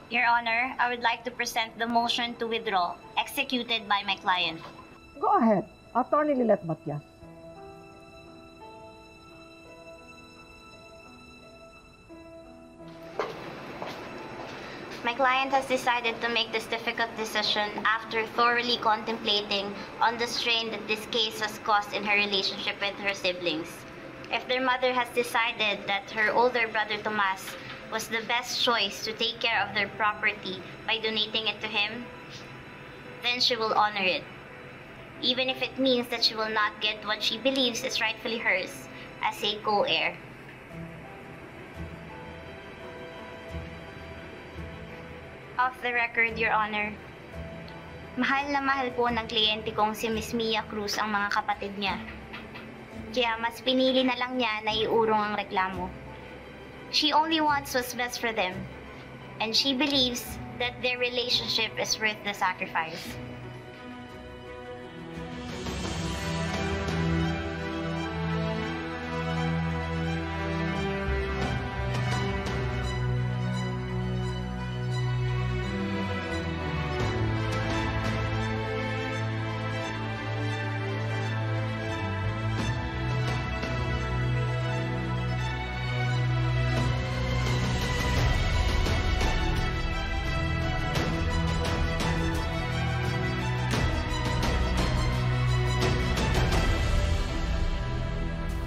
Your Honor, I would like to present the motion to withdraw, executed by my client. Go ahead, Attorney Lilet Matias. My client has decided to make this difficult decision after thoroughly contemplating on the strain that this case has caused in her relationship with her siblings. If their mother has decided that her older brother Tomas was the best choice to take care of their property by donating it to him, then she will honor it, even if it means that she will not get what she believes is rightfully hers as a co-heir. Off the record, Your Honor, mahal na mahal po ng kliyente kong si Miss Mia Cruz ang mga kapatid niya. Kaya mas pinili na lang niya na iurong ang reklamo. She only wants what's best for them, and she believes that their relationship is worth the sacrifice.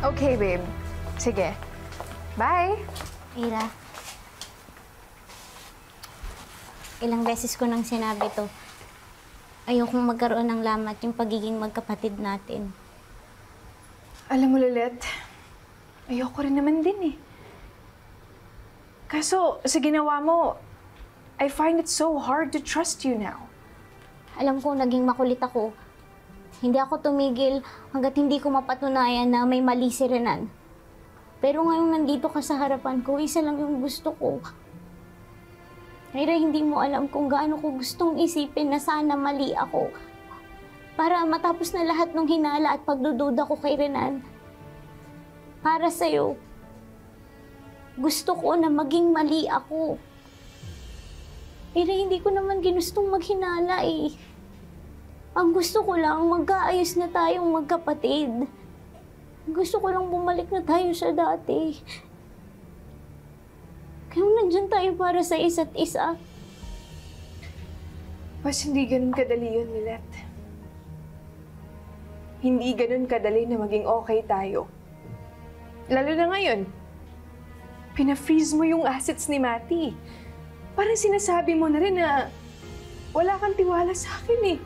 Okay, babe. Sige. Bye! Ira, ilang beses ko nang sinabi to. Ayokong magkaroon ng lamat yung pagiging magkapatid natin. Alam mo, Lilet, ayoko rin naman din eh. Kaso, sa ginawa mo, I find it so hard to trust you now. Alam ko naging makulit ako. Hindi ako tumigil hanggat hindi ko mapatunayan na may mali si Renan. Pero ngayong nandito ka sa harapan ko, isa lang yung gusto ko. Ira, hindi mo alam kung gaano ko gustong isipin na sana mali ako. Para matapos na lahat ng hinala at pagdududa ko kay Renan. Para sa'yo, gusto ko na maging mali ako. Ira, hindi ko naman ginustong maghinala eh. Ang gusto ko lang, magkaayos na tayong magkapatid. Gusto ko lang bumalik na tayo sa dati. Kaya nandyan tayo para sa isa't isa. Mas hindi ganun kadali yun, Lilet. Hindi ganun kadali na maging okay tayo. Lalo na ngayon, pina-freeze mo yung assets ni Mati. Parang sinasabi mo na rin na wala kang tiwala sa akin eh.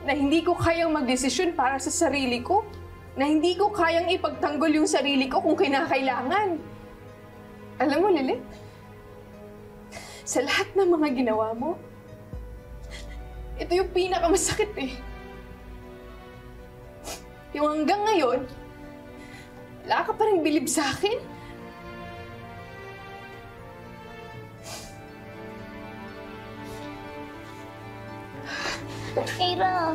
Na hindi ko kayang magdesisyon para sa sarili ko. Na hindi ko kayang ipagtanggol yung sarili ko kung kinakailangan. Alam mo, Lilit, sa lahat ng mga ginawa mo, ito yung pinakamasakit eh. Yung hanggang ngayon, wala ka pa rin bilib sa akin. Ira!